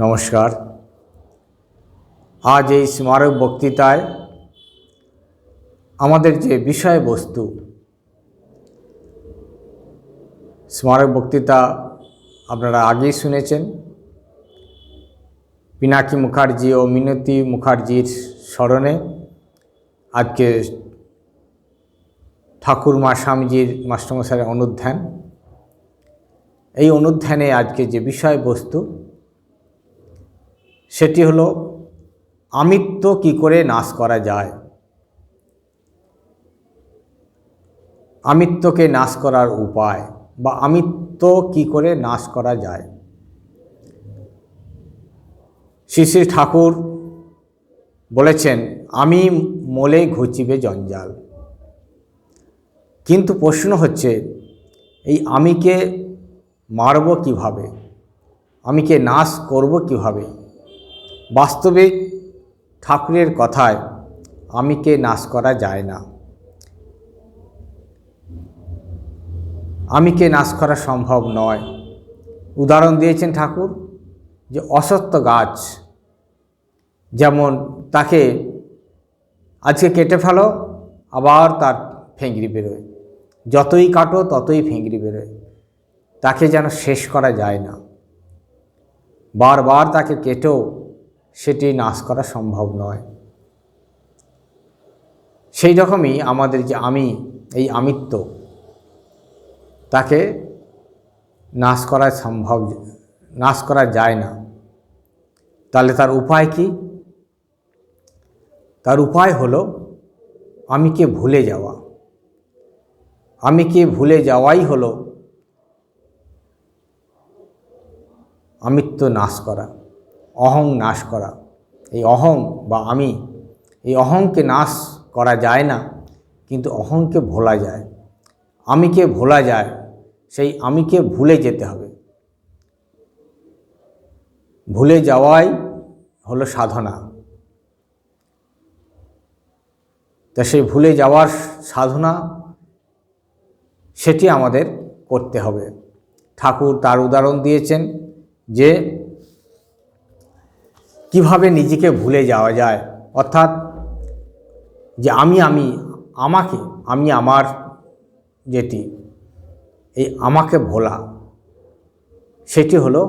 নমস্কার। আজ এই স্মারক বক্তৃতায় আমাদের যে বিষয়বস্তু, স্মারক বক্তৃতা আপনারা আগেই শুনেছেন। পিনাকি মুখার্জি ও মিনতি মুখার্জির স্মরণে আজকে ঠাকুরমা স্বামীজির মাস্টারমশাইয়ের অনুধ্যান। এই অনুধ্যানে আজকে যে বিষয়বস্তু সেটি হলো আমিত্ব কি করে নাশ করা যায়। আমিত্বকে নাশ করার উপায় বা আমিত্ব কি করে নাশ করা যায়। শ্রী শ্রী ঠাকুর বলেছেন, আমি মোলে ঘুচিবে জঞ্জাল। কিন্তু প্রশ্ন হচ্ছে, এই আমিকে মারব কিভাবে, আমিকে নাশ করব কিভাবে। বাস্তবিক ঠাকুরের কথায় আমিকে নাশ করা যায় না, আমিকে নাশ করা সম্ভব নয়। উদাহরণ দিয়েছেন ঠাকুর যে অসত্য গাছ, যেমন তাকে আজকে কেটে ফেলো, আবার তার ফেংড়ি বেরোয়, যতই কাটো ততই ফেংড়ি বেরোয়, তাকে যেন শেষ করা যায় না। বারবার তাকে কেটেও সেটি নাশ করা সম্ভব নয়। সেই রকমই আমাদের যে আমি, এই আমিত্ব, তাকে নাশ করা সম্ভব, নাশ করা যায় না। তাহলে তার উপায় কি? তার উপায় হলো আমিকে ভুলে যাওয়া। আমিকে ভুলে যাওয়াই হলো আমিত্ব নাশ করা, অহং নাশ করা। এই অহং বা আমি, এই অহংকে নাশ করা যায় না, কিন্তু অহংকে ভোলা যায়। আমিকে ভোলা যায়, সেই আমিকে ভুলে যেতে হবে। ভুলে যাওয়াই হলো সাধনা। তা সেই ভুলে যাওয়ার সাধনা, সেটি আমাদের করতে হবে। ঠাকুর তার উদাহরণ দিয়েছেন যে কিভাবে নিজেকে ভুলে যাওয়া যায়, অর্থাৎ যে আমাকে, আমি আমার যেটি, এই আমাকে ভোলা, সেটি হলো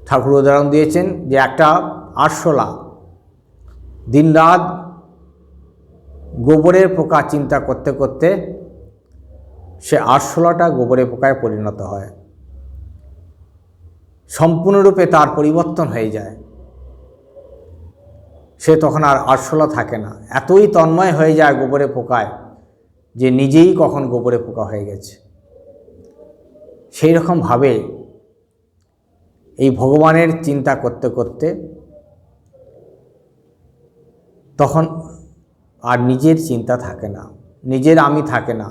ঠাকুর উদাহরণ দিয়েছেন যে একটা আরশোলা দিনরাত গোবরের পোকা চিন্তা করতে করতে সে আরশোলাটা গোবরের পোকায় পরিণত হয়, সম্পূর্ণরূপে তার পরিবর্তন হয়ে যায়। সে তখন আর আরশোলা থাকে না, এতই তন্ময় হয়ে যায় গোবরে পোকায় যে নিজেই কখন গোবরে পোকা হয়ে গেছে। সেই রকমভাবে এই ভগবানের চিন্তা করতে করতে তখন আর নিজের চিন্তা থাকে না, নিজের আমি থাকে না।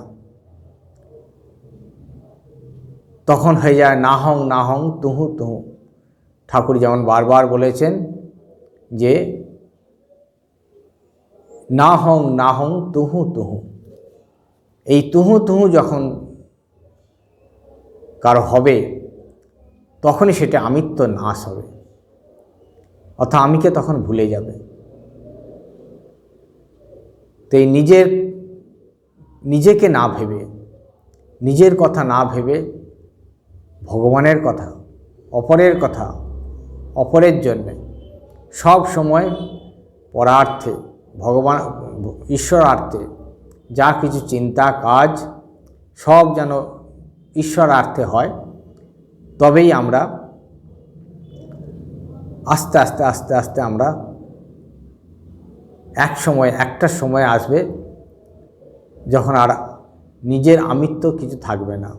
তখন হয়ে যায় নাহং নাহং তুহু তুহু। ঠাকুর যেমন বারবার বলেছেন যে নাহং নাহং তুহু তুহু। এই তুহু তুহু যখন কারো হবে, তখনই সেটা আমিত্ব নাশ হবে, অর্থাৎ আমিকে তখন ভুলে যাবে। তো এই নিজেকে না ভেবে, নিজের কথা না ভেবে ভগবানের কথা, অপরের কথা, অপরের জন্যে সব সময় পরার্থে, ভগবান ঈশ্বরার্থে যা কিছু চিন্তা কাজ সব যেন ঈশ্বরার্থে হয়, তবেই আমরা আস্তে আস্তে আস্তে আস্তে আমরা একটা সময় আসবে যখন আর নিজের আমিত্ব কিছু থাকবে না।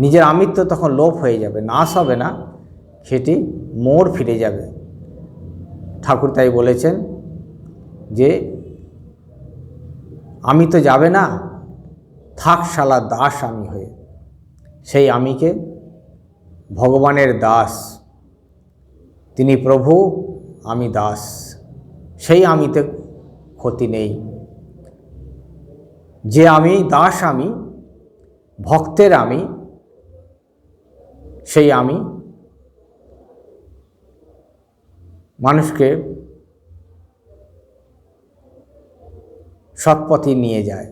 নিজের আমিত্ব তখন লোপ হয়ে যাবে, নাশ হবে না, সেটি মোড় ফিরে যাবে। ঠাকুর তাই বলেছেন যে আমি তো যাবে না, থাক শালা দাস আমি হয়ে। সেই আমিকে ভগবানের দাস, তিনি প্রভু, আমি দাস, সেই আমিতে ক্ষতি নেই। যে আমি দাস, আমি ভক্তের আমি, সেই আমি মানুষকে সৎপথে নিয়ে যায়।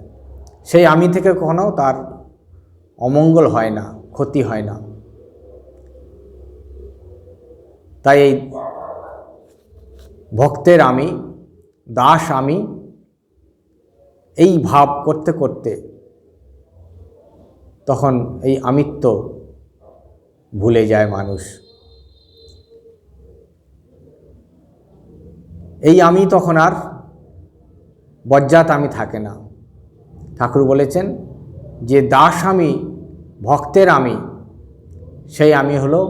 সেই আমি থেকে কখনো তার অমঙ্গল হয় না, ক্ষতি হয় না। তাই এই ভক্তের আমি, দাস আমি, এই ভাব করতে করতে তখন এই আমিত্ব ভুলে যায় মানুষ। এই আমি তখন আর বজ্জাত আমি থাকে না। ঠাকুর বলেছেন যে দাস আমি, ভক্তের আমি, সেই আমি হলো,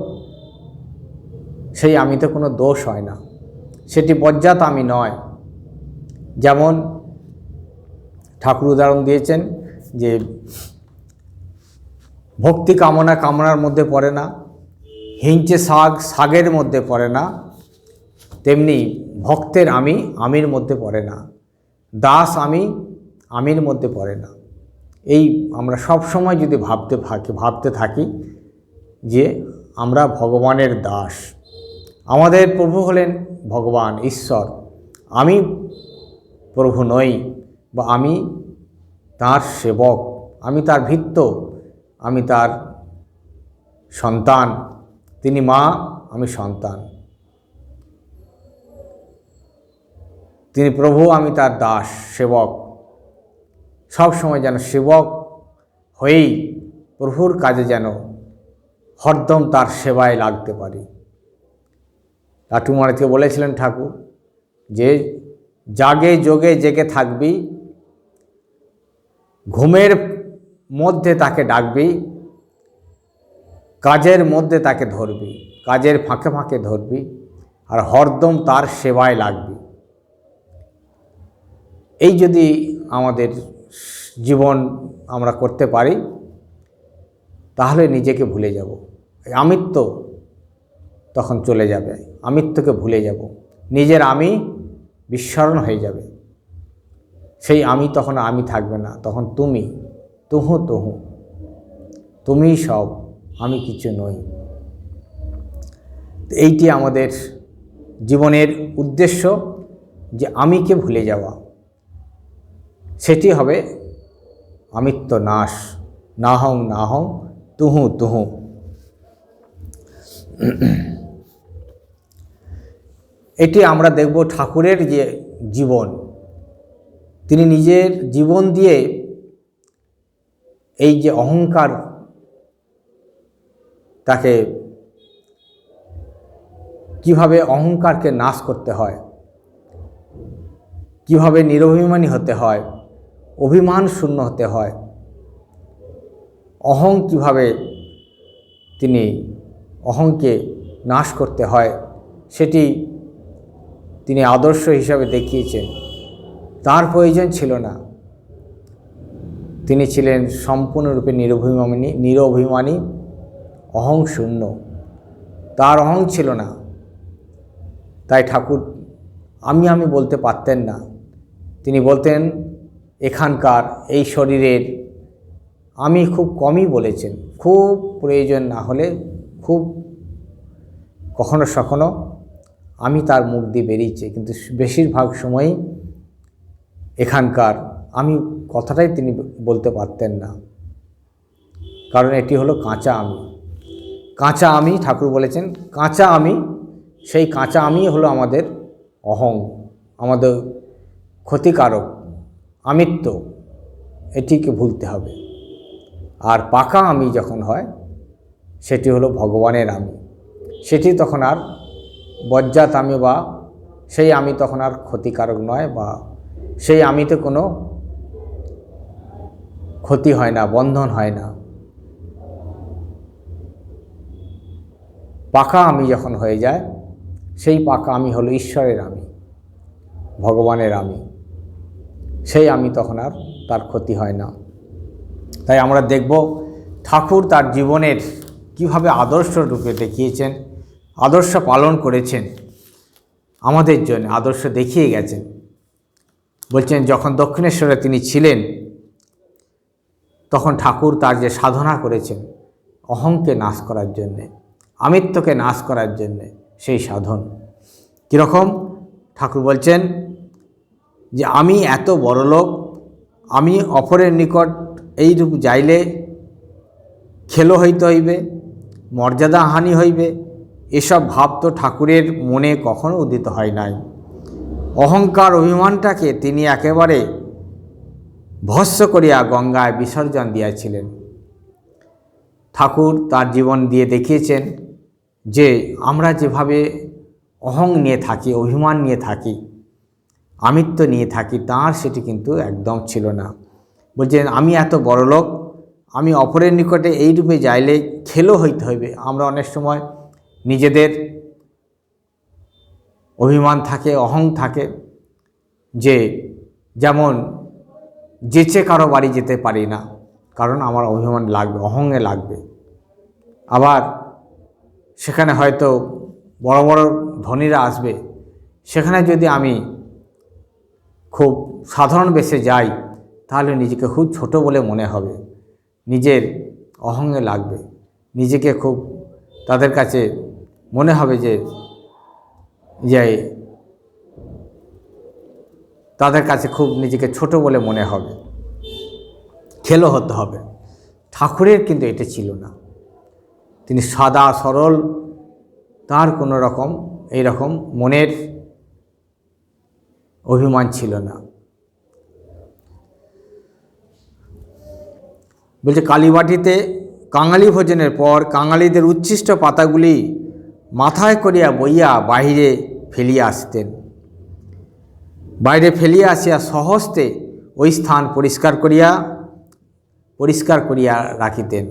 সেই আমিতে কোনো দোষ হয় না, সেটি বজ্জাত আমি নয়। যেমন ঠাকুর উদাহরণ দিয়েছেন যে ভক্তি কামনা কামনার মধ্যে পড়ে না, হিংচে শাক শাকের মধ্যে পড়ে না, তেমনি ভক্তের আমি আমির মধ্যে পড়ে না, দাস আমি আমির মধ্যে পড়ে না। এই আমরা সব সময় যদি ভাবতে থাকি যে আমরা ভগবানের দাস, আমাদের প্রভু হলেন ভগবান ঈশ্বর, আমি প্রভু নই, বা আমি তার সেবক, আমি তার ভৃত্য, আমি তার সন্তান, তিনি মা, আমি সন্তান, তিনি প্রভু, আমি তার দাস সেবক। সব সময় যেন সেবক হয়েই প্রভুর কাজে যেন হরদম তার সেবায় লাগতে পারি। লাটু মহারাজকে বলেছিলেন ঠাকুর যে জাগে যোগে জেগে থাকবি, ঘুমের মধ্যে তাকে ডাকবি, কাজের মধ্যে তাকে ধরবি, কাজের ফাঁকে ফাঁকে ধরবি, আর হরদম তার সেবায় লাগবি। এই যদি আমাদের জীবন আমরা করতে পারি তাহলে নিজেকে ভুলে যাব, আমিত্ব তখন চলে যাবে, আমিত্বকে ভুলে যাব, নিজের আমি বিস্মরণ হয়ে যাবে। সেই আমি তখন আমি থাকবে না, তখন তুমি, তুহু তুহু, তুমিই সব, আমি কিছু নই। এইটি আমাদের জীবনের উদ্দেশ্য, যে আমিকে ভুলে যাওয়া, সেটি হবে আমিত্ব নাশ। নাহং নাহং তুহু তুহু। এটি আমরা দেখব ঠাকুরের যে জীবন, তিনি নিজের জীবন দিয়ে এই যে অহংকার, তাকে কিভাবে অহংকারকে নাশ করতে হয়, কিভাবে নিরভিমানী হতে হয়, অভিমান শূন্য হতে হয়, অহং কিভাবে তিনি অহংকে নাশ করতে হয়, সেটি তিনি আদর্শ হিসাবে দেখিয়েছেন। তার প্রয়োজন ছিল না, তিনি ছিলেন সম্পূর্ণরূপে নিরভিমানী, অহং শূন্য, তার অহং ছিল না। তাই ঠাকুর আমি বলতে পারতেন না, তিনি বলতেন এখানকার এই শরীরের আমি খুব কমই বলেছেন, খুব প্রয়োজন না হলে, খুব কখনো সখনো আমি তার মুখ দিয়ে বেরিয়েছে, কিন্তু বেশিরভাগ সময়ই এখানকার আমি কথাটাই তিনি বলতে পারতেন না, কারণ এটি হলো কাঁচা আমি। কাঁচা আমি, ঠাকুর বলেছেন কাঁচা আমি, সেই কাঁচা আমি হলো আমাদের অহং, আমাদের ক্ষতিকারক আমিত্ব, এটিকে ভুলতে হবে। আর পাকা আমি যখন হয় সেটি হলো ভগবানের আমি, সেটি তখন আর বজ্জাত আমি, বা সেই আমি তখন আর ক্ষতিকারক নয়, বা সেই আমিতে কোনো ক্ষতি হয় না, বন্ধন হয় না। পাকা আমি যখন হয়ে যায়, সেই পাকা আমি হলো ঈশ্বরের আমি, ভগবানের আমি, সেই আমি তখন আর তার ক্ষতি হয় না। তাই আমরা দেখব ঠাকুর তার জীবনের কিভাবে আদর্শ রূপে দেখিয়েছেন, আদর্শ পালন করেছেন, আমাদের জন্য আদর্শ দেখিয়ে গেছেন। বলছেন যখন দক্ষিণেশ্বরে তিনি ছিলেন তখন ঠাকুর তার যে সাধনা করেছেন অহংকে নাশ করার জন্যে, আমিত্বকে নাশ করার জন্যে, সেই সাধন কীরকম? ঠাকুর বলছেন যে আমি এত বড় লোক, আমি অপরের নিকট এইরূপ যাইলে খেলো হইতে হইবে, মর্যাদা হানি হইবে, এসব ভাব তো ঠাকুরের মনে কখনো উদিত হয় নাই। অহংকার অভিমানটাকে তিনি একেবারে ভস্ম করিয়া গঙ্গায় বিসর্জন দিয়াছিলেন। ঠাকুর তার জীবন দিয়ে দেখিয়েছেন যে আমরা যেভাবে অহং নিয়ে থাকি, অভিমান নিয়ে থাকি, আমিত্ব নিয়ে থাকি, তাঁর সেটি কিন্তু একদম ছিল না। বলছেন আমি এত বড় লোক, আমি অপরের নিকটে এই রূপে যাইলে খেলো হইতে হইবে। আমরা অনেক সময় নিজেদের অভিমান থাকে, অহং থাকে, যে যেমন যেচে কারো বাড়ি যেতে পারি না, কারণ আমার অভিমান লাগবে, অহংয়ে লাগবে। আবার সেখানে হয়তো বড় বড় ধনীরা আসবে, সেখানে যদি আমি খুব সাধারণ বেশে যাই তাহলে নিজেকে খুব ছোট বলে মনে হবে, নিজের অহংয়ে লাগবে, নিজেকে খুব তাদের কাছে মনে হবে যে তাদের কাছে খুব নিজেকে ছোট বলে মনে হবে, খেলো হতে হবে। ঠাকুরের কিন্তু এটা ছিল না। তিনি সাদা সরল, তার কোনো রকম এইরকম মনের অভিমান ছিল না। বলছে কালীবাটিতে কাঙালি ভোজনের পর কাঙালিদের উচ্ছিষ্ট পাতাগুলি মাথায় করিয়া বইয়া বাহিরে ফেলিয়া আসতেন। বাইরে ফেলিয়া আসিয়া সহস্তে ওই স্থান পরিষ্কার করিয়া রাখিতেন।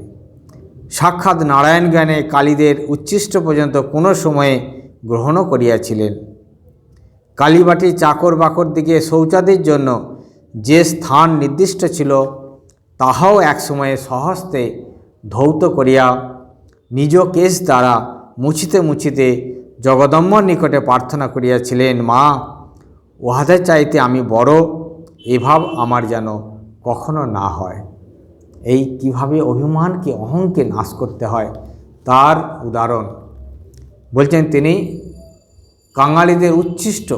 সাক্ষাৎ নারায়ণ জ্ঞানে কালীদের উচ্ছিষ্ট পর্যন্ত কোনো সময়ে গ্রহণও করিয়াছিলেন। কালীবাটি চাকর বাকর দিকে শৌচাদির জন্য যে স্থান নির্দিষ্ট ছিল তাহাও এক সময়ে সহস্তে ধৌত করিয়া নিজ কেশ দ্বারা মুছিতে মুছিতে জগদম্বর নিকটে প্রার্থনা করিয়াছিলেন, মা উহাদের চাইতে আমি বড়, এভাব আমার যেন কখনো না হয়। এই কিভাবে অভিমানকে, অহংকে নাশ করতে হয় তার উদাহরণ বলছেন তিনি। কাঙালিদের উচ্ছিষ্ট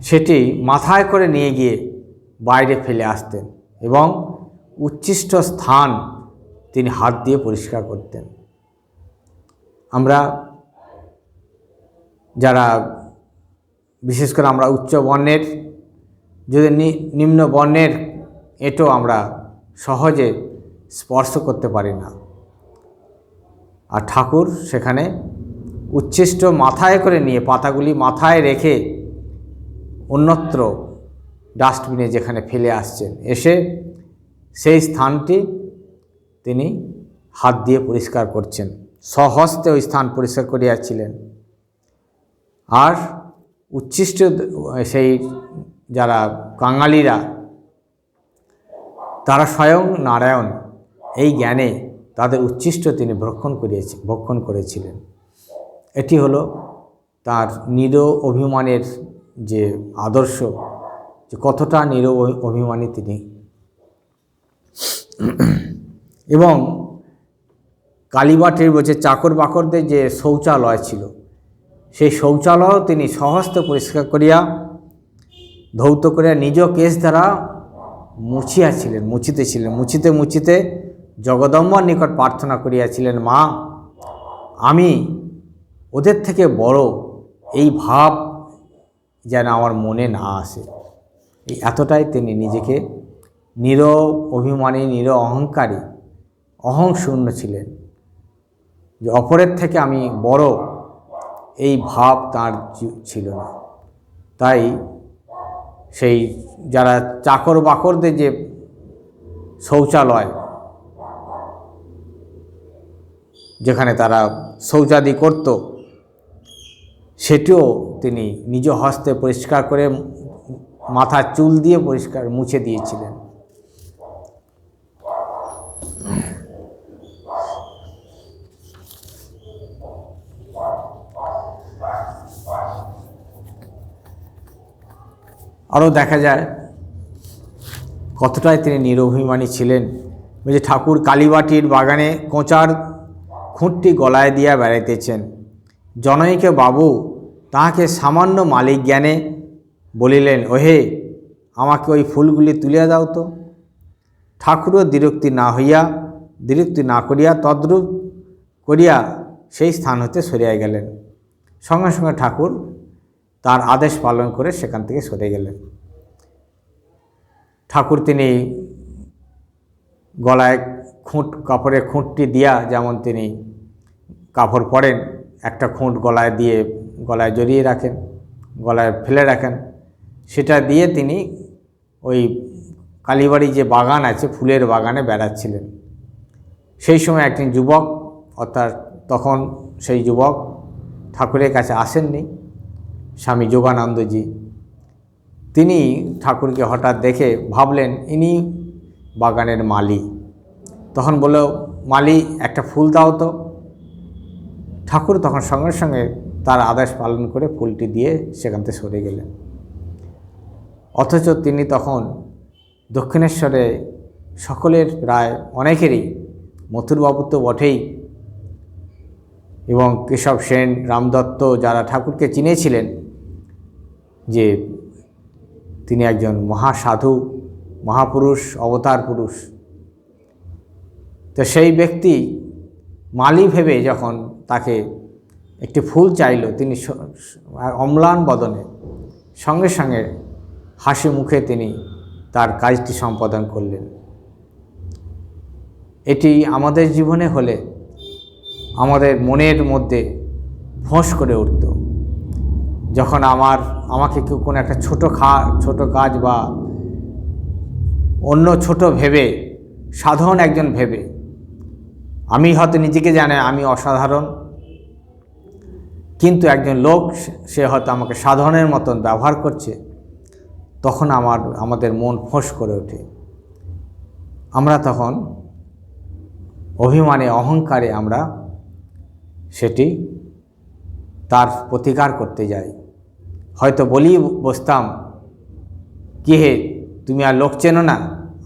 সেটি মাথায় করে নিয়ে গিয়ে বাইরে ফেলে আসতেন এবং উচ্ছিষ্ট স্থান তিনি হাত দিয়ে পরিষ্কার করতেন। আমরা যারা বিশেষ করে আমরা উচ্চ বর্ণের, যদি নিম্ন বর্ণের এটাও আমরা সহজে স্পর্শ করতে পারি না, আর ঠাকুর সেখানে উচ্ছিষ্ট মাথায় করে নিয়ে পাতাগুলি মাথায় রেখে অন্যত্র ডাস্টবিনে যেখানে ফেলে আসছেন, এসে সেই স্থানটি তিনি হাত দিয়ে পরিষ্কার করছেন, স্বহস্তে ওই স্থান পরিষ্কার করিয়াছিলেন। আর উচ্ছিষ্ট সেই যারা কাঙালিরা, তারা স্বয়ং নারায়ণ, এই জ্ঞানে তাদের উচ্ছিষ্ট তিনি ভক্ষণ করেছিলেন। এটি হলো তার নিরো অভিমানের যে আদর্শ, যে কতটা নিরো অভিমানী তিনি। এবং কালীবাটির বলছে চাকর বাকরদের যে শৌচালয় ছিল, সেই শৌচালয়ও তিনি সহস্তে পরিষ্কার করিয়া ধৌত করিয়া নিজ কেশ দ্বারা মুছিতেছিলেন। মুছিতে মুছিতে জগদম্বর নিকট প্রার্থনা করিয়াছিলেন, মা আমি ওদের থেকে বড়, এই ভাব যেন আমার মনে না আসে। এই এতটাই তিনি নিজেকে নিরো অভিমানী, নিরো অহংকারী, অহংশূন্য ছিলেন, যে অপরের থেকে আমি বড় এই ভাব তার ছিল না। তাই সেই যারা চাকর বাকরদের যে শৌচালয়, যেখানে তারা শৌচাদি করত, সেটিও তিনি নিজ হস্তে পরিষ্কার করে মাথার চুল দিয়ে পরিষ্কার মুছে দিয়েছিলেন। আরও দেখা যায় কতটাই তিনি নিরভিমানী ছিলেন। বলছে ঠাকুর কালীবাটির বাগানে কোঁচার খুঁটটি গলায় দিয়া বেড়াইতেছেন জনৈক বাবু তাহাকে সামান্য মালিক জ্ঞানে বলিলেন, ওহে আমাকে ওই ফুলগুলি তুলিয়া দাও তো। ঠাকুরও দ্বিরুক্তি না করিয়া তদ্রূপ করিয়া সেই স্থান হতে সরিয়া গেলেন। সঙ্গে সঙ্গে ঠাকুর তার আদেশ পালন করে সেখান থেকে সরে গেলেন। ঠাকুর তিনি গলায় কাপড়ের খুঁটটি দিয়া, যেমন তিনি কাপড় পরেন, একটা খুঁট গলায় দিয়ে গলায় জড়িয়ে রাখেন, গলায় ফেলে রাখেন, সেটা দিয়ে তিনি ওই কালীবাড়ি যে বাগান আছে, ফুলের বাগানে বেড়াচ্ছিলেন। সেই সময় একজন যুবক, অর্থাৎ তখন সেই যুবক ঠাকুরের কাছে আসেননি, স্বামী যোগানন্দজি, তিনি ঠাকুরকে হঠাৎ দেখে ভাবলেন ইনি বাগানের মালি। তখন বলল, মালি একটা ফুল দাও তো। ঠাকুর তখন সঙ্গে সঙ্গে তার আদেশ পালন করে ফুলটি দিয়ে সেখান থেকে সরে গেলেন। অথচ তিনি তখন দক্ষিণেশ্বরে সকলের, প্রায় অনেকেরই, মথুরবাবু তো বটেই, এবং কেশব সেন, রামদত্ত, যারা ঠাকুরকে চিনেছিলেন যে তিনি একজন মহাসাধু, মহাপুরুষ, অবতার পুরুষ, তো সেই ব্যক্তি মালি ভেবে যখন তাকে একটি ফুল চাইল, তিনি অম্লান বদনে সঙ্গে সঙ্গে হাসি মুখে তিনি তার কাজটি সম্পাদন করলেন। এটি আমাদের জীবনে হলে আমাদের মনের মধ্যে ফোঁস করে উঠত। যখন আমাকে কেউ কোনো একটা ছোট কাজ বা অন্য ছোট ভেবে, সাধারণ একজন ভেবে, আমি হয়তো নিজেকে জানে আমি অসাধারণ, কিন্তু একজন লোক সে হয়তো আমাকে সাধারণের মতন ব্যবহার করছে, তখন আমাদের মন ফোঁস করে ওঠে। আমরা তখন অভিমানে, অহংকারে আমরা সেটি তার প্রতিকার করতে যাই। হয়তো বলি বসতাম, কি হে তুমি আর লোক চেনো না,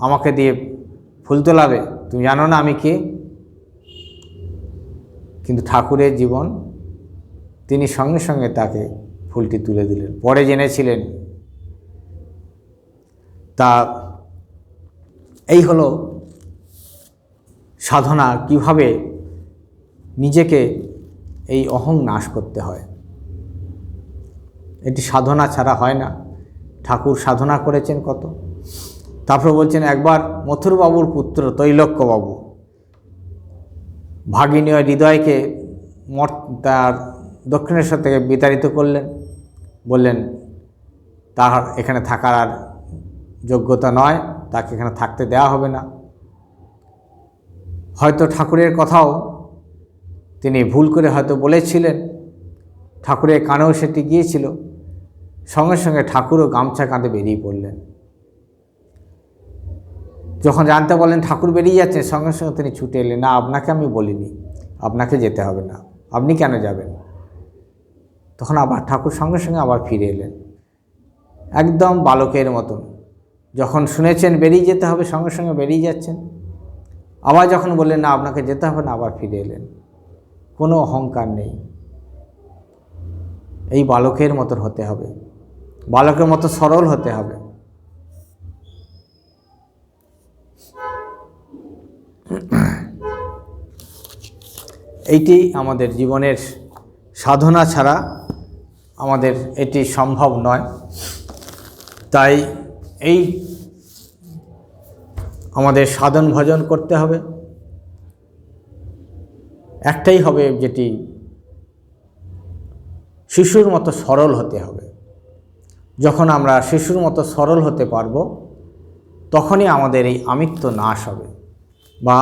আমাকে দিয়ে ফুল তোলাবে, তুমি জানো না আমি কে? কিন্তু ঠাকুরের জীবন, তিনি সঙ্গে সঙ্গে তাকে ফুলটি তুলে দিলেন, পরে জেনেছিলেন। তা এই হলো সাধনা, কিভাবে নিজেকে এই অহং নাশ করতে হয়। এটি সাধনা ছাড়া হয় না। ঠাকুর সাধনা করেছেন কত। তারপর বলছেন, একবার মথুরবাবুর পুত্র তৈলক্যবাবু ভাগিনী হৃদয়কে তার দক্ষিণেশ্বর থেকে বিতাড়িত করলেন, বললেন তার এখানে থাকার আর যোগ্যতা নয়, তাকে এখানে থাকতে দেওয়া হবে না। হয়তো ঠাকুরের কথাও তিনি ভুল করে হয়তো বলেছিলেন, ঠাকুরের কানেও সেটি গিয়েছিল। সঙ্গে সঙ্গে ঠাকুরও গামছা কাঁধে বেরিয়ে পড়লেন। যখন জানতে বললেন ঠাকুর বেরিয়ে যাচ্ছেন, সঙ্গে সঙ্গে তিনি ছুটে এলেন, না আপনাকে আমি বলিনি, আপনাকে যেতে হবে না, আপনি কেন যাবেন? তখন আবার ঠাকুর সঙ্গে সঙ্গে আবার ফিরে এলেন, একদম বালকের মতন। যখন শুনেছেন বেরিয়ে যেতে হবে, সঙ্গে সঙ্গে বেরিয়ে যাচ্ছেন। আবার যখন বললেন না আপনাকে যেতে হবে না, আবার ফিরে এলেন। কোনো অহংকার নেই। এই বালকের মতন হতে হবে, বালকের মতো সরল হতে হবে। এইটি আমাদের জীবনের সাধনা ছাড়া আমাদের এটি সম্ভব নয়। তাই এই আমাদের সাধন ভজন করতে হবে, একটাই হবে, যেটি শিশুর মতো সরল হতে হবে। যখন আমরা শিশুর মতো সরল হতে পারব, তখনই আমাদের এই আমিত্ব নাশ হবে, বা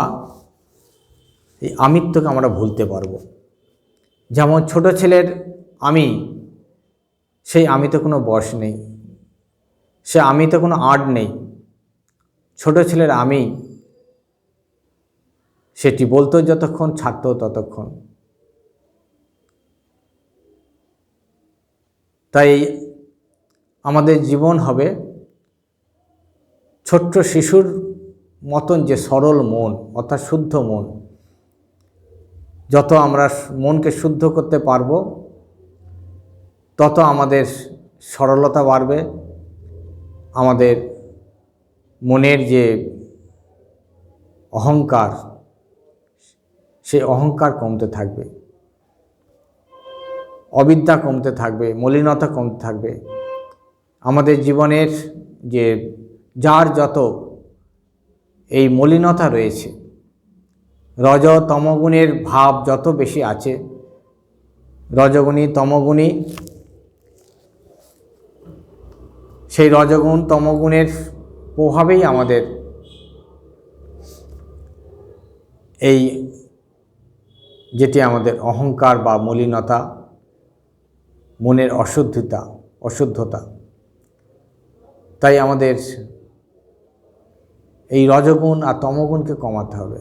এই আমিত্বকে আমরা ভুলতে পারব। যেমন ছোট ছেলের আমি, সেই আমিতে কোনো বয়স নেই, সে আমিতে কোনো আঁট নেই। ছোট ছেলের আমি, সেটি বলতো যতক্ষণ, ছাড়তো ততক্ষণ। তাই আমাদের জীবন হবে ছোট্ট শিশুর মতন যে সরল মন, অর্থাৎ শুদ্ধ মন। যত আমরা মনকে শুদ্ধ করতে পারবো, তত আমাদের সরলতা বাড়বে, আমাদের মনের যে অহংকার, সেই অহংকার কমতে থাকবে, অবিদ্যা কমতে থাকবে, মলিনতা কমতে থাকবে। আমাদের জীবনের যে যার যত এই মলিনতা রয়েছে, রজ তমগুণের ভাব যত বেশি আছে, রজগুণী তমগুণী, সেই রজগুণ তমগুণের প্রভাবেই আমাদের এই যেটি আমাদের অহংকার বা মলিনতা, মনের অশুদ্ধতা, তাই আমাদের এই রজগুণ আর তমগুণকে কমাতে হবে,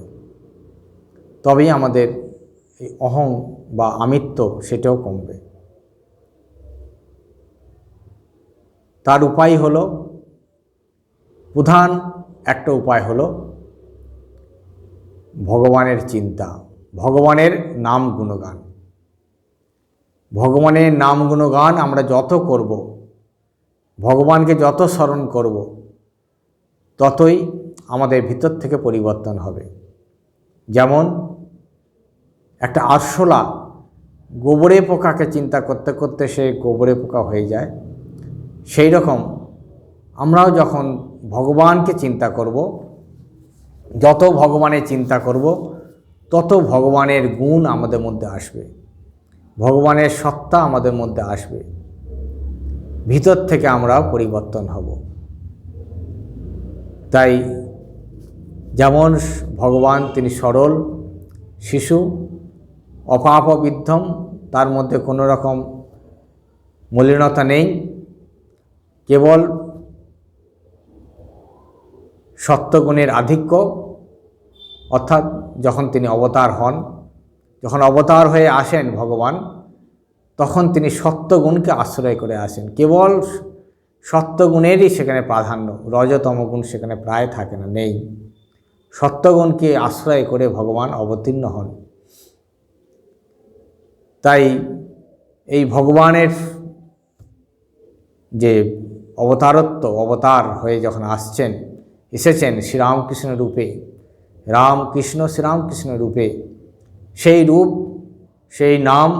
তবেই আমাদের এই অহং বা আমিত্ব সেটাও কমবে। তার উপায় হলো, প্রধান একটা উপায় হলো ভগবানের চিন্তা, ভগবানের নাম গুণগান। ভগবানের নাম গুণগান আমরা যত করব, ভগবানকে যত স্মরণ করব, ততই আমাদের ভিতর থেকে পরিবর্তন হবে। যেমন একটা আরশোলা গোবরে পোকাকে চিন্তা করতে করতে সে গোবরে পোকা হয়ে যায়, সেই রকম আমরাও যখন ভগবানকে চিন্তা করব, যত ভগবানের চিন্তা করব, তত ভগবানের গুণ আমাদের মধ্যে আসবে, ভগবানের সত্তা আমাদের মধ্যে আসবে, ভিতর থেকে আমরাও পরিবর্তন হব। তাই যেমন ভগবান তিনি সরল শিশু, অপাপবিদ্ধম, তার মধ্যে কোনো রকম মলিনতা নেই, কেবল সত্যগুণের আধিক্য। অর্থাৎ যখন তিনি অবতার হন, যখন অবতার হয়ে আসেন ভগবান, তখন তিনি সত্যগুণকে আশ্রয় করে আসেন। কেবল সত্যগুণেরই সেখানে প্রাধান্য, রজতমগুণ সেখানে প্রায় থাকে না, নেই। সত্যগুণকে আশ্রয় করে ভগবান অবতীর্ণ হন। তাই এই ভগবানের যে অবতার হয়ে যখন আসছেন, এসেছেন শ্রীরামকৃষ্ণ রূপে, রামকৃষ্ণ শ্রীরামকৃষ্ণ রূপে, সেই রূপ, সেই নাম,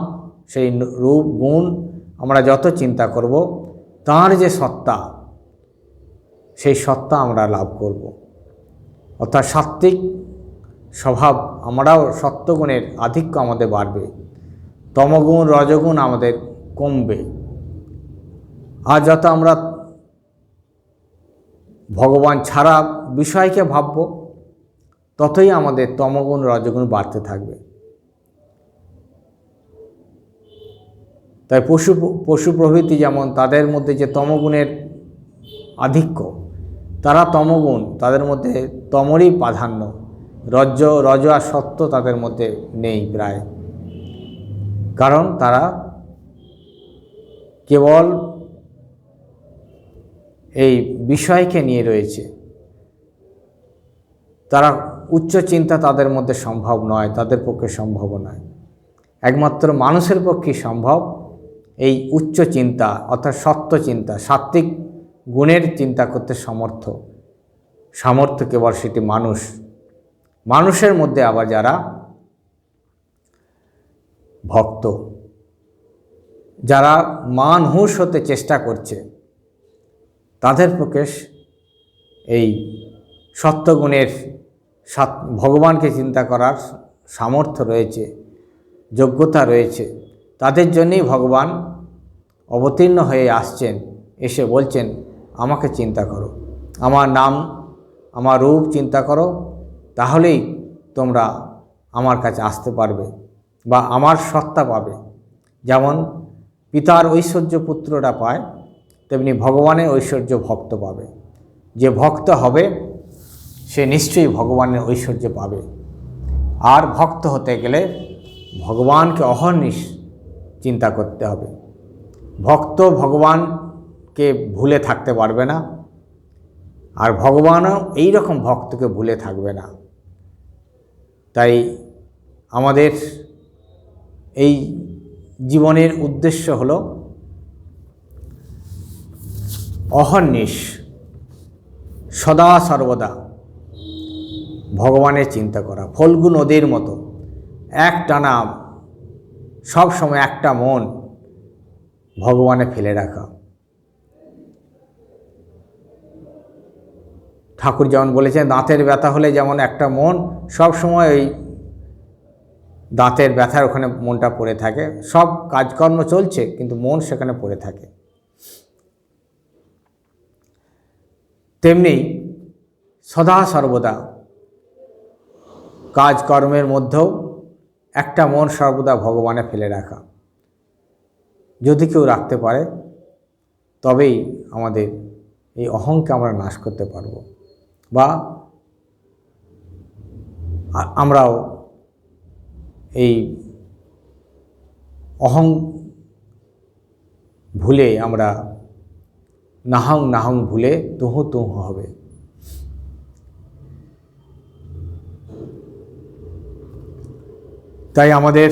সেই রূপ গুণ আমরা যত চিন্তা করব, তাঁর যে সত্তা, সেই সত্তা আমরা লাভ করব। অর্থাৎ সাত্ত্বিক স্বভাব, আমরাও সত্যগুণের আধিক্য আমাদের বাড়বে, তমগুণ রজগুণ আমাদের কমবে। আর যত আমরা ভগবান ছাড়া বিষয়কে ভাবব, ততই আমাদের তমগুণ রজগুণ বাড়তে থাকবে। তাই পশু প্রভৃতি যেমন তাদের মধ্যে যে তমগুণের আধিক্য, তারা তমগুণ, তাদের মধ্যে তমরই প্রাধান্য, রজ আর সত্য তাদের মধ্যে নেই প্রায়, কারণ তারা কেবল এই বিষয়কে নিয়ে রয়েছে। তারা উচ্চ চিন্তা তাদের মধ্যে সম্ভব নয়, তাদের পক্ষে সম্ভব নয়। একমাত্র মানুষের পক্ষে সম্ভব এই উচ্চ চিন্তা, অর্থাৎ সত্য চিন্তা, সাত্ত্বিক গুণের চিন্তা করতে সামর্থ্য কেবল সেটি মানুষের মধ্যে আবার যারা ভক্ত, যারা মানহুস হতে চেষ্টা করছে, তাদের পক্ষে এই সত্যগুণের ভগবানকে চিন্তা করার সামর্থ্য রয়েছে, যোগ্যতা রয়েছে। তাদের জন্যই ভগবান অবতীর্ণ হয়ে আসছেন, এসে বলছেন আমাকে চিন্তা করো, আমার নাম, আমার রূপ চিন্তা করো, তাহলেই তোমরা আমার কাছে আসতে পারবে বা আমার সত্তা পাবে। যেমন পিতার ঐশ্বর্য পুত্ররা পায়, তেমনি ভগবানের ঐশ্বর্য ভক্ত পাবে। যে ভক্ত হবে সে নিশ্চয়ই ভগবানের ঐশ্বর্য পাবে। আর ভক্ত হতে গেলে ভগবানকে অহর্নিশ চিন্তা করতে হবে। ভক্ত ভগবানকে ভুলে থাকতে পারবে না, আর ভগবানও এই রকম ভক্তকে ভুলে থাকবে না। তাই আমাদের এই জীবনের উদ্দেশ্য হলো অহর্নিশ সদা সর্বদা ভগবানের চিন্তা করা, ফল্গু নদীর মতো একটানা সব সময় একটা মন ভগবানে ফেলে রাখা। ঠাকুর যেমন বলেছেন, দাঁতের ব্যথা হলে যেমন একটা মন সব সময় ওই দাঁতের ব্যথার ওখানে মনটা পড়ে থাকে, সব কাজকর্ম চলছে কিন্তু মন সেখানে পড়ে থাকে। তেমনি সদা সর্বদা কাজকর্মের মধ্যেও একটা মন সর্বদা ভগবানে ফেলে রাখা। যদি কেউ রাখতে পারে তবেই আমাদের এই অহংকে আমরা নাশ করতে পারব, বা আমরাও এই অহং ভুলে আমরা নাহং নাহং ভুলে তুহু তুহু হবে। তাই আমাদের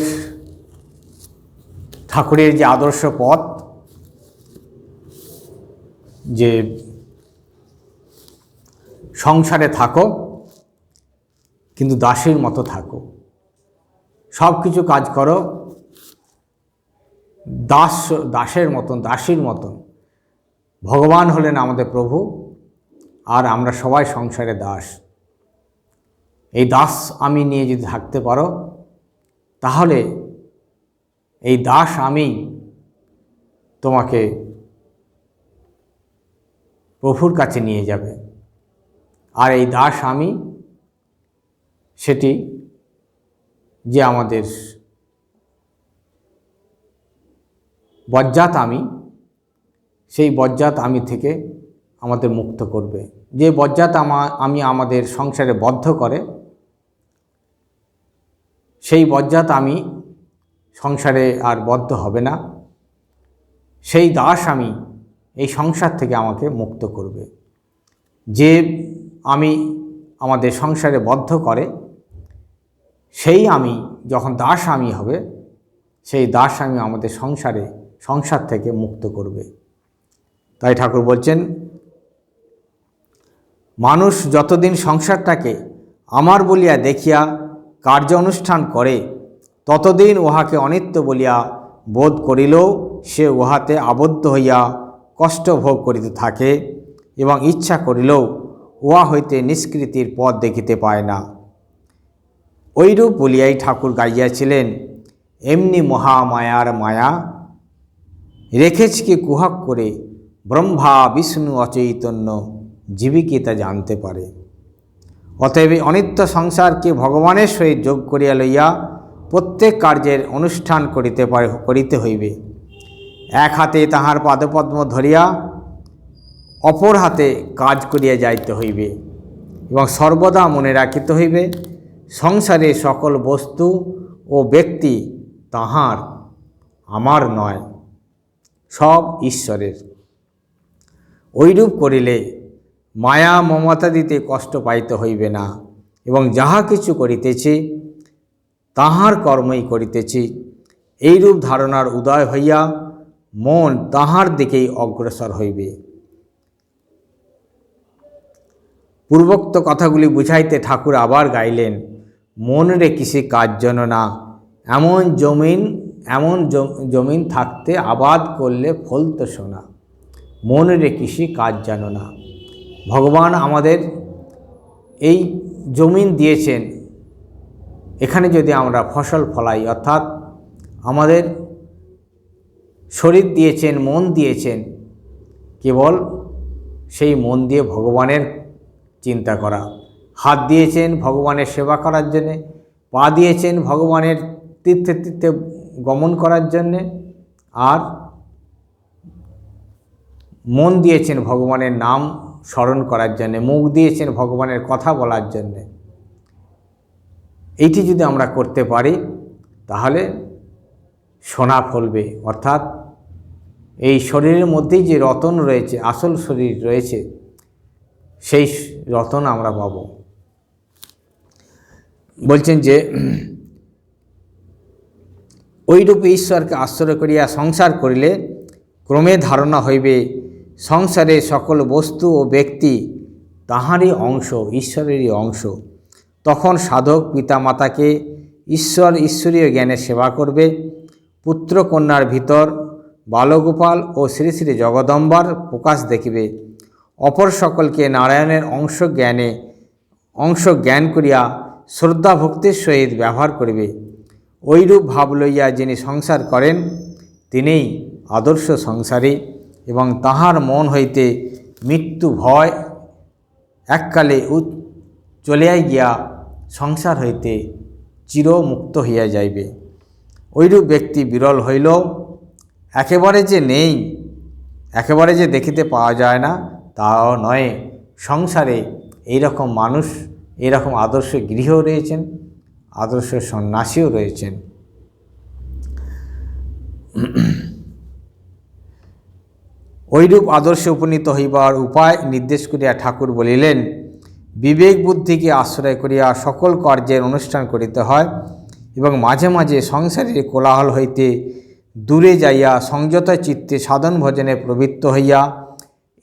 ঠাকুরের যে আদর্শ পথ, যে সংসারে থাকো কিন্তু দাসীর মতো থাকো, সব কিছু কাজ করো দাসের মতন, দাসীর মতন। ভগবান হলেন আমাদের প্রভু, আর আমরা সবাই সংসারে দাস। এই দাস আমি নিয়ে যদি থাকতে পারো, তাহলে এই দাস আমি তোমাকে প্রভুর কাছে নিয়ে যাবে। আর এই দাস আমি সেটি যে আমাদের বজ্জাত আমি, সেই বজ্জাত আমি থেকে আমাদের মুক্ত করবে। যে বজ্জাত আমি আমাদের সংসারে বদ্ধ করে, সেই বজ্জাত আমি সংসারে আর বদ্ধ হবে না। সেই দাস আমি এই সংসার থেকে আমাকে মুক্ত করবে। যে আমি আমাদের সংসারে বদ্ধ করে, সেই আমি যখন দাস আমি হবে, সেই দাস আমি আমাদের সংসার থেকে মুক্ত করবে। তাই ঠাকুর বলছেন, মানুষ যতদিন সংসারটাকে আমার বলিয়া দেখিয়া কার্য অনুষ্ঠান করে, ততদিন উহাকে অনিত্য বলিয়া বোধ করিলেও সে উহাতে আবদ্ধ হইয়া কষ্ট ভোগ করিতে থাকে, এবং ইচ্ছা করিলেও উহা হইতে নিষ্কৃতির পথ দেখিতে পায় না। ওইরূপ বলিয়াই ঠাকুর গাইয়াছিলেন, এমনি মহামায়ার মায়া রেখেছে কি কুহক করে, ব্রহ্মা বিষ্ণু অচৈতন্য জীবিকে তা জানতে পারে। অতএব অনিত্য সংসারকে ভগবানের সহিত যোগ করিয়া লইয়া প্রত্যেক কার্যের অনুষ্ঠান করিতে হইবে। এক হাতে তাহার পাদপদ্ম ধরিয়া অপর হাতে কাজ করিয়া যাইতে হইবে, এবং সর্বদা মনে রাখিতে হইবে, সংসারে সকল বস্তু ও ব্যক্তি তাহার, আমার নয়, সব ঈশ্বরের। ওইরূপ করিলে মায়া মমতা দিতে কষ্ট পাইতে হইবে না, এবং যাহা কিছু করিতেছি তাহার কর্মই করিতেছি, এইরূপ ধারণার উদয় হইয়া মন তাহার দিকেই অগ্রসর হইবে। পূর্বোক্ত কথাগুলি বুঝাইতে ঠাকুর আবার গাইলেন, মন রে কিসে কাজ যেন না, এমন জমিন থাকতে আবাদ করলে ফলত সোনা। মন রে কিসে কাজ যেন না। ভগবান আমাদের এই জমিন দিয়েছেন, এখানে যদি আমরা ফসল ফলাই, অর্থাৎ আমাদের শরীর দিয়েছেন, মন দিয়েছেন, কেবল সেই মন দিয়ে ভগবানের চিন্তা করা। হাত দিয়েছেন ভগবানের সেবা করার জন্যে, পা দিয়েছেন ভগবানের তীর্থে তীর্থে গমন করার জন্যে, আর মন দিয়েছেন ভগবানের নাম স্মরণ করার জন্যে, মুখ দিয়েছেন ভগবানের কথা বলার জন্যে। এইটি যদি আমরা করতে পারি, তাহলে সোনা ফলবে। অর্থাৎ এই শরীরের মধ্যেই যে রতন রয়েছে, আসল শরীর রয়েছে, সেই রতন আমরা পাব। বলছেন যে ওইরূপে ঈশ্বরকে আশ্রয় করিয়া সংসার করিলে ক্রমে ধারণা হইবে, সংসারে সকল বস্তু ও ব্যক্তি তাহারই অংশ, ঈশ্বরেরই অংশ। তখন সাধক পিতামাতাকে ঈশ্বরীয় জ্ঞানে সেবা করবে। পুত্র কন্যার ভিতর বালগোপাল ও শ্রী শ্রী জগদম্বার প্রকাশ দেখিবে। অপর সকলকে নারায়ণের অংশ জ্ঞান করিয়া শ্রদ্ধা ভক্তির সহিত ব্যবহার করিবে। ঐরূপ ভাব লইয়া যিনি সংসার করেন তিনিই আদর্শ সংসারী, এবং তাহার মন হইতে মৃত্যু ভয় এককালে চলিয়া গিয়া সংসার হইতে চিরমুক্ত হইয়া যাইবে। ঐরূপ ব্যক্তি বিরল হইলেও একেবারে যে নেই, একেবারে যে দেখিতে পাওয়া যায় না তাও নয়। সংসারে এইরকম মানুষ, এইরকম আদর্শ গৃহও রয়েছেন, আদর্শ সন্ন্যাসীও রয়েছেন। ঐরূপ আদর্শে উপনীত হইবার উপায় নির্দেশ করিয়া ঠাকুর বলিলেন, বিবেক বুদ্ধিকে আশ্রয় করিয়া সকল কার্যের অনুষ্ঠান করিতে হয়, এবং মাঝে মাঝে সংসারের কোলাহল হইতে দূরে যাইয়া সংযত চিত্তে সাধন ভজনে প্রবৃত্ত হইয়া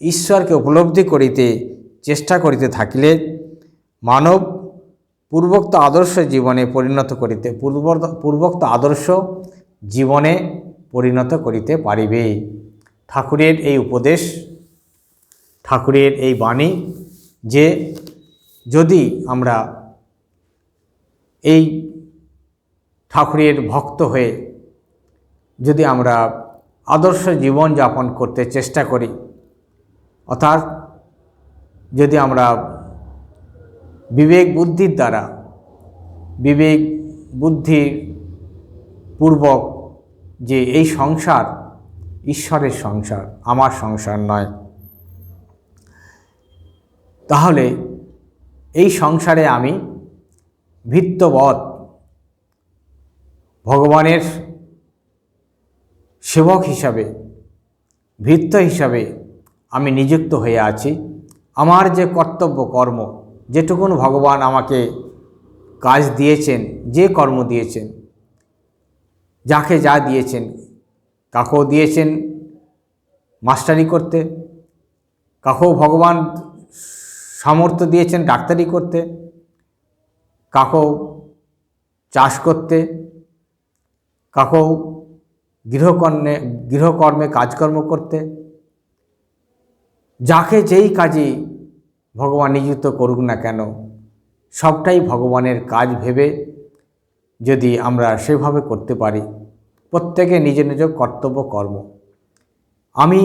ঈশ্বরকে উপলব্ধি করিতে চেষ্টা করিতে থাকিলে মানব পূর্বোক্ত আদর্শ জীবনে পরিণত করিতে পারিবে। ঠাকুরের এই উপদেশ, ঠাকুরের এই বাণী যে যদি আমরা এই ঠাকুরের ভক্ত হয়ে যদি আমরা আদর্শ জীবন যাপন করতে চেষ্টা করি, অর্থাৎ যদি আমরা বিবেক বুদ্ধির দ্বারা, বিবেক বুদ্ধির পূর্বক যে এই সংসার ঈশ্বরের সংসার, আমার সংসার নয়, তাহলে এই সংসারে আমি ভৃত্যবৎ ভগবানের সেবক হিসাবে, ভৃত্য হিসাবে আমি নিযুক্ত হয়ে আছি। আমার যে কর্তব্য কর্ম, যেটুকুন ভগবান আমাকে কাজ দিয়েছেন, যে কর্ম দিয়েছেন, যাকে যা দিয়েছেন, কাকেও দিয়েছেন মাস্টারি করতে, কাকেও ভগবান সামর্থ্য দিয়েছেন ডাক্তারি করতে, কাকেও চাষ করতে, কাকেও গৃহকর্মে কাজকর্ম করতে। যাকে যেই কাজে ভগবান নিযুক্ত করুক না কেন, সবটাই ভগবানের কাজ ভেবে যদি আমরা সেভাবে করতে পারি, প্রত্যেকে নিজ নিজ কর্তব্য কর্ম। আমি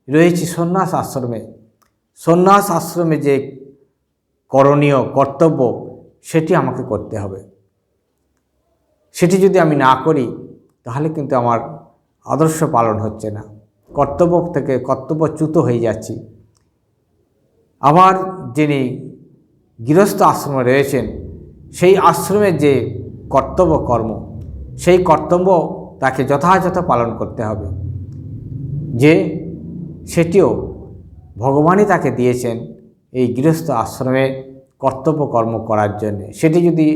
রয়েছি সন্ন্যাস আশ্রমে, সন্ন্যাস আশ্রমে যে করণীয় কর্তব্য সেটি আমাকে করতে হবে। সেটি যদি আমি না করি তাহলে কিন্তু আমার আদর্শ পালন হচ্ছে না, কর্তব্য থেকে কর্তব্যচ্যুত হয়ে যাচ্ছি। আবার যিনি গৃহস্থ আশ্রমে রয়েছেন, সেই আশ্রমের যে কর্তব্য কর্ম, সেই কর্তব্য তাকে যথাযথ পালন করতে হবে, যে সেটিও ভগবানই তাকে দিয়েছেন এই গৃহস্থ আশ্রমে কর্তব্য কর্ম করার জন্য। সেটি যদি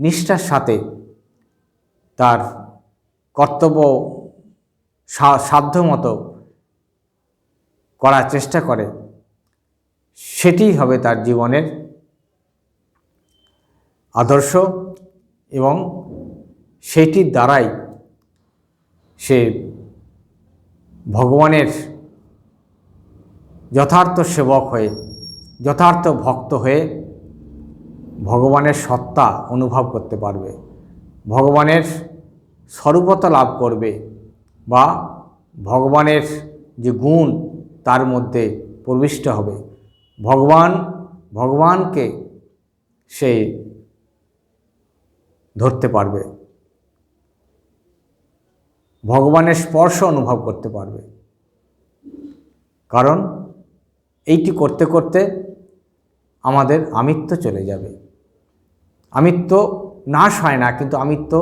নিষ্ঠার সাথে তার কর্তব্য সাধ্যমতো করার চেষ্টা করে, সেটিই হবে তার জীবনের আদর্শ, এবং সেটির দ্বারাই সে ভগবানের যথার্থ সেবক হয়ে, যথার্থ ভক্ত হয়ে ভগবানের সত্তা অনুভব করতে পারবে, ভগবানের স্বরূপতা লাভ করবে, বা ভগবানের যে গুণ তার মধ্যে প্রবিষ্ট হবে। ভগবানকে সে ধরতে পারবে, ভগবানের স্পর্শ অনুভব করতে পারবে। কারণ এইটি করতে করতে আমাদের আমিত্ব চলে যাবে। আমিত্ব নাশ হয় না, কিন্তু আমিত্ব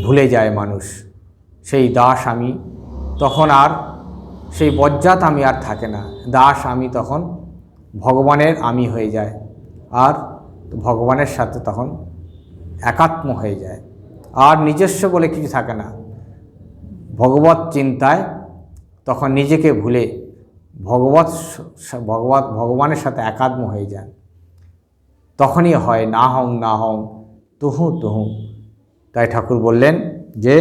ভুলে যায় মানুষ। সেই দাস আমি তখন আর, সেই বজ্জাত আমি আর থাকে না, দাস আমি তখন ভগবানের আমি হয়ে যায়, আর ভগবানের সাথে তখন একাত্ম হয়ে যায়, আর নিজস্ব বলে কিছু থাকে না। ভগবত চিন্তায় তখন নিজেকে ভুলে ভগবানের সাথে একাত্ম হয়ে যান। তখনই হয় না হং না হং তুহু তুহু। তাই ঠাকুর বললেন যে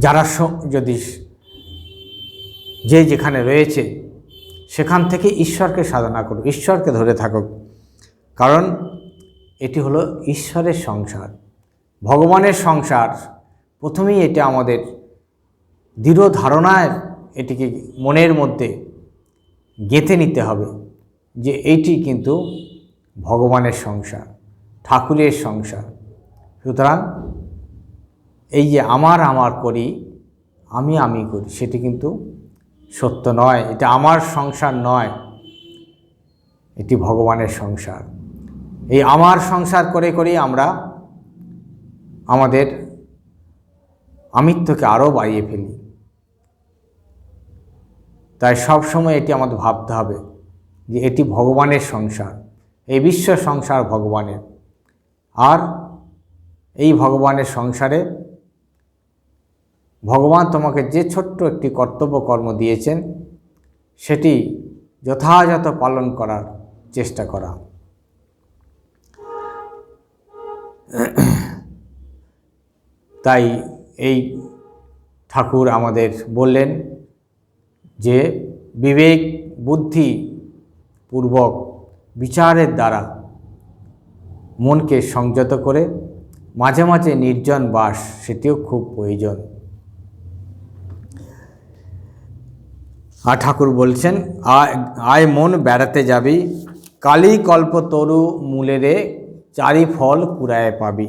যারা যদি যে যেখানে রয়েছে সেখান থেকে ঈশ্বরকে সাধনা করুক, ঈশ্বরকে ধরে থাকুক, কারণ এটি হলো ঈশ্বরের সংসার, ভগবানের সংসার। প্রথমেই এটা আমাদের দৃঢ় ধারণায় এটিকে মনের মধ্যে গেঁথে নিতে হবে যে এইটি কিন্তু ভগবানের সংসার, ঠাকুরের সংসার। সুতরাং এই যে আমার করি, আমি করি, সেটি কিন্তু সত্য নয়। এটা আমার সংসার নয়, এটি ভগবানের সংসার। এই আমার সংসার করে করেই আমরা আমাদের আমিত্বকে আরও বাড়িয়ে ফেলি। তাই সবসময় এটি আমাদের ভাবতে হবে যে এটি ভগবানের সংসার, এই বিশ্ব সংসার ভগবানের। আর এই ভগবানের সংসারে ভগবান তোমাকে যে ছোট্ট একটি কর্তব্য কর্ম দিয়েছেন সেটি যথাযথ পালন করার চেষ্টা করা। তাই এই ঠাকুর আমাদের বললেন যে বিবেক বুদ্ধি পূর্বক বিচারের দ্বারা মনকে সংযত করে মাঝে মাঝে নির্জন বাস, সেটিও খুব প্রয়োজন। আর ঠাকুর বলছেন, আয় মন বেড়াতে যাবি, কালী কল্প তরু মূলেরে চারি ফল কুড়ায় পাবি।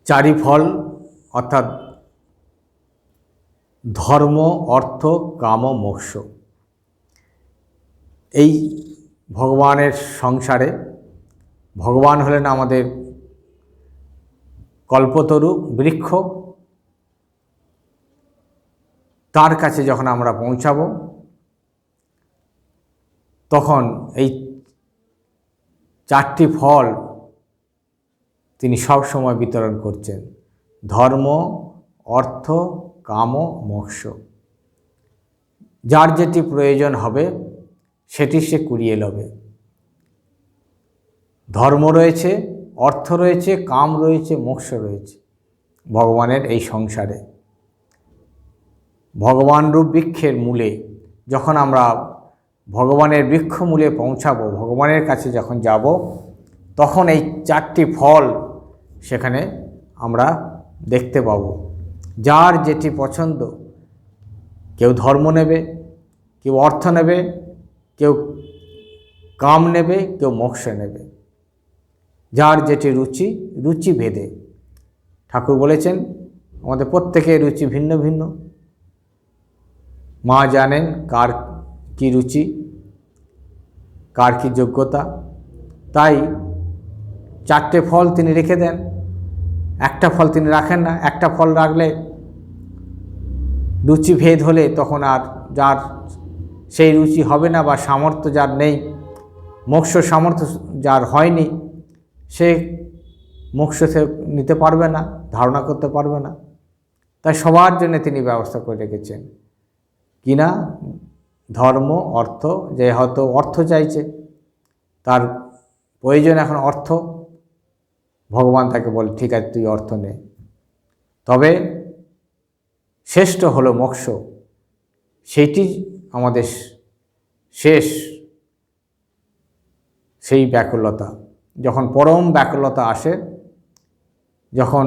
চারি ফল অর্থাৎ ধর্ম, অর্থ, কাম, মোক্ষ। এই ভগবানের সংসারে ভগবান হলেন আমাদের কল্পতরু বৃক্ষ। তার কাছে যখন আমরা পৌঁছাব তখন এই চারটি ফল তিনি সব সময় বিতরণ করছেন, ধর্ম, অর্থ, কাম, মোক্ষ। যার যেটি প্রয়োজন হবে সেটি সে কুড়িয়ে লবে। ধর্ম রয়েছে, অর্থ রয়েছে, কাম রয়েছে, মোক্ষ রয়েছে ভগবানের এই সংসারে। ভগবানরূপ বৃক্ষের মূলে যখন আমরা ভগবানের বৃক্ষ মূলে পৌঁছাবো, ভগবানের কাছে যখন যাব, তখন এই চারটি ফল সেখানে আমরা দেখতে পাব। যার যেটি পছন্দ, কেউ ধর্ম নেবে, কেউ অর্থ নেবে, কেউ কাম নেবে, কেউ মোক্ষ নেবে। যার যেটি রুচি, রুচি ভেদে। ঠাকুর বলেছেন আমাদের প্রত্যেকের রুচি ভিন্ন ভিন্ন। মা জানেন কার কি রুচি, কার কি যোগ্যতা। তাই চারটে ফল তিনি রেখে দেন, একটা ফল তিনি রাখেন না। একটা ফল রাখলে রুচি ভেদ হলে তখন আর যার সেই রুচি হবে না, বা সামর্থ্য যার নেই, মোক্ষ সামর্থ্য যার হয়নি, সে মোক্ষ নিতে পারবে না, ধারণা করতে পারবে না। তাই সবার জন্য তিনি ব্যবস্থা করে রেখেছেন কিনা, ধর্ম, অর্থ। যে হয়তো অর্থ চাইছে, তার প্রয়োজন এখন অর্থ, ভগবান তাকে বলে ঠিক আছে তুই অর্থ নে। তবে শ্রেষ্ঠ হলো মোক্ষ, সেইটি আমাদের শেষ। সেই ব্যাকুলতা, যখন পরম ব্যাকুলতা আসে, যখন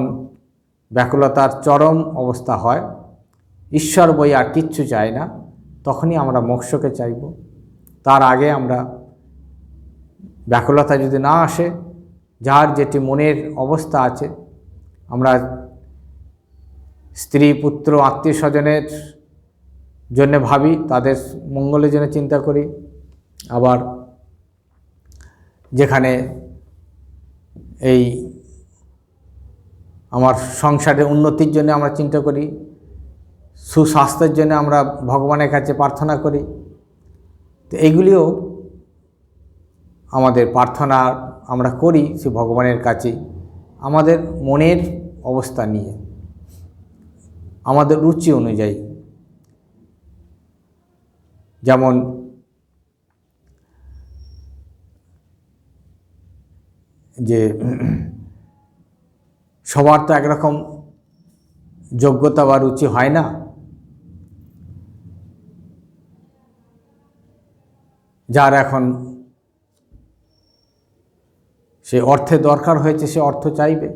ব্যাকুলতার চরম অবস্থা হয়, ঈশ্বর বই আর কিচ্ছু চাই না, তখনই আমরা মোক্ষকে চাইব। তার আগে আমরা ব্যাকুলতা যদি না আসে, যার যেটি মনের অবস্থা আছে, আমরা স্ত্রী, পুত্র, আত্মীয় স্বজনের জন্য ভাবি, তাদের মঙ্গলের জন্য চিন্তা করি। আবার যেখানে এই আমার সংসারের উন্নতির জন্য আমরা চিন্তা করি, সুস্বাস্থ্যের জন্য আমরা ভগবানের কাছে প্রার্থনা করি। তো এইগুলিও আমাদের প্রার্থনা আমরা করি সে ভগবানের কাছে আমাদের মনের অবস্থা নিয়ে, আমাদের রুচি অনুযায়ী। যেমন যে সবার তো একরকম যোগ্যতা বা রুচি হয় না। যার এখন সে অর্থের দরকার হয়েছে সে অর্থ চাইবে।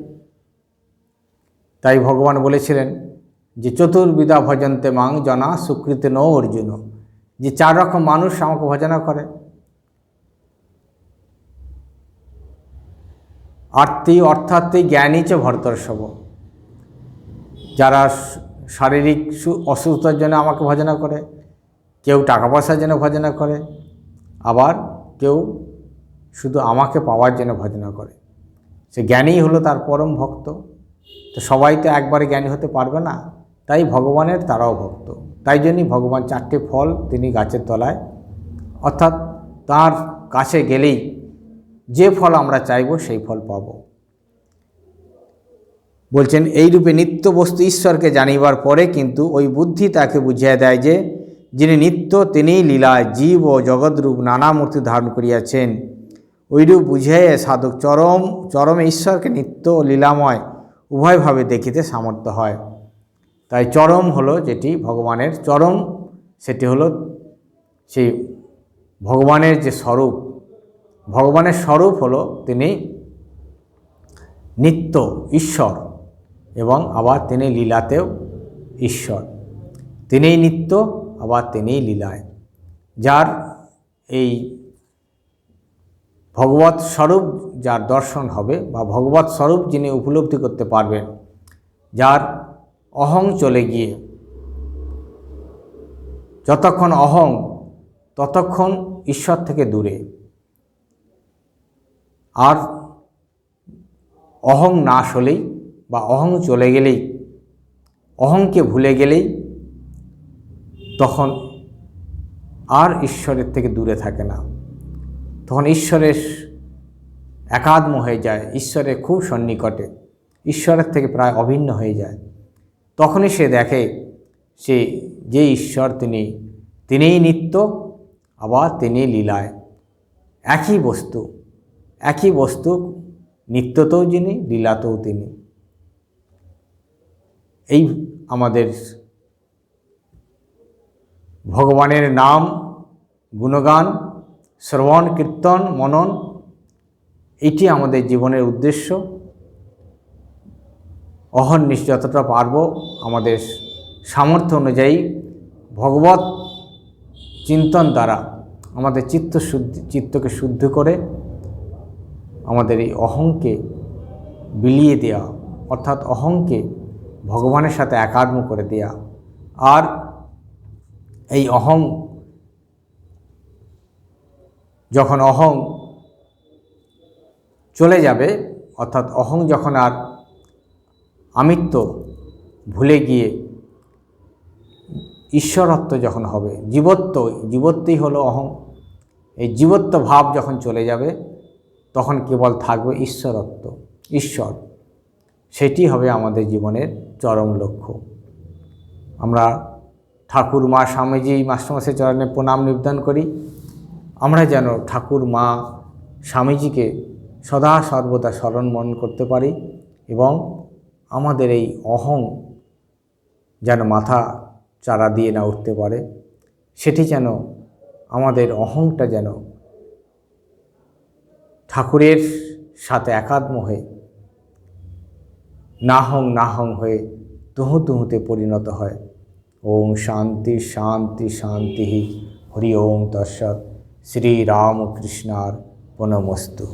তাই ভগবান বলেছিলেন যে চতুর্বিধা ভজন্তে মাং জনা সুকৃতে ন অর্জুন, যে 4 রকম মানুষ আমাকে ভজনা করে। আর্তি অর্থাৎ জ্ঞানী চ ভরতর্ষভ, যারা শারীরিক অসুস্থতার জন্য আমাকে ভজনা করে, কেউ টাকা পয়সার জন্য ভজনা করে, আবার কেউ শুধু আমাকে পাওয়ার জন্য ভজনা করে। সে জ্ঞানী হলো তার পরম ভক্ত। তো সবাই তো একবারে জ্ঞানী হতে পারবে না, তাই ভগবানের তারাও ভক্ত। তাই জন্যই ভগবান 4টে ফল তিনি গাছের তলায়, অর্থাৎ তার কাছে গেলেই যে ফল আমরা চাইব সেই ফল পাব। বলছেন এইরূপে নিত্য বস্তু ঈশ্বরকে জানিবার পরে কিন্তু ওই বুদ্ধি তাকে বুঝিয়ে দেয় যে যিনি নিত্য তিনিই লীলায় জীব ও জগৎরূপ নানা মূর্তি ধারণ করিয়াছেন। ওইরূপ বুঝিয়ে সাধক চরমে ঈশ্বরকে নিত্য ও লীলাময় উভয়ভাবে দেখিতে সামর্থ্য হয়। তাই চরম হলো যেটি ভগবানের চরম, সেটি হলো সেই ভগবানের যে স্বরূপ। ভগবানের স্বরূপ হলো তিনি নিত্য ঈশ্বর এবং আবার তিনি লীলাতেও ঈশ্বর। তিনিই নিত্য আবার তিনিই লীলায়। যার এই ভগবৎ স্বরূপ যার দর্শন হবে বা ভগবৎ স্বরূপ যিনি উপলব্ধি করতে পারবেন, যার অহং চলে গিয়ে, যতক্ষণ অহং ততক্ষণ ঈশ্বর থেকে দূরে, আর অহং নাশ হলেই বা অহং চলে গেলেই, অহংকে ভুলে গেলেই তখন আর ঈশ্বরের থেকে দূরে থাকে না। তখন ঈশ্বরের একাত্ম হয়ে যায়, ঈশ্বরের খুব সন্নিকটে, ঈশ্বরের থেকে প্রায় অভিন্ন হয়ে যায়। তখনই সে দেখে সে যে ঈশ্বর তিনিই নিত্য আবার তিনি লীলায়। একই বস্তু নিত্যতেও যিনি, লীলাতেও তিনি। এই আমাদের ভগবানের নাম গুণগান শ্রবণ কীর্তন মনন, এটি আমাদের জীবনের উদ্দেশ্য। অহর্নিশ যতটা পারব আমাদের সামর্থ্য অনুযায়ী ভগবত চিন্তন দ্বারা আমাদের চিত্তকে শুদ্ধ করে আমাদের এই অহংকে বিলিয়ে দেওয়া, অর্থাৎ অহংকে ভগবানের সাথে একাত্ম করে দেয়া। আর এই অহং যখন অহং চলে যাবে, অর্থাৎ অহং যখন আর আমিত্ব ভুলে গিয়ে ঈশ্বরত্ব যখন হবে, জীবত্বই হলো অহং। এই জীবত্ব ভাব যখন চলে যাবে তখন কেবল থাকবে ঈশ্বরত্ব, ঈশ্বর। সেটি হবে আমাদের জীবনের চরম লক্ষ্য। আমরা ঠাকুর মা স্বামীজি মাস্টারমশাই চরণে প্রণাম নিবেদন করি। আমরা যেন ঠাকুর মা স্বামীজিকে সদা সর্বদা স্মরণ মনন করতে পারি এবং আমাদের এই অহং যেন মাথা চারা দিয়ে না উঠতে পারে। সেটি যেন আমাদের অহংটা যেন ঠাকুরের সাথে একাত্ম হয়ে নাহং হয়ে তুহুতে পরিণত হয়। ওম শান্তি শান্তি শান্তি। হরি ওম তৎসৎ। শ্রীরামকৃষ্ণার্পণমস্তু।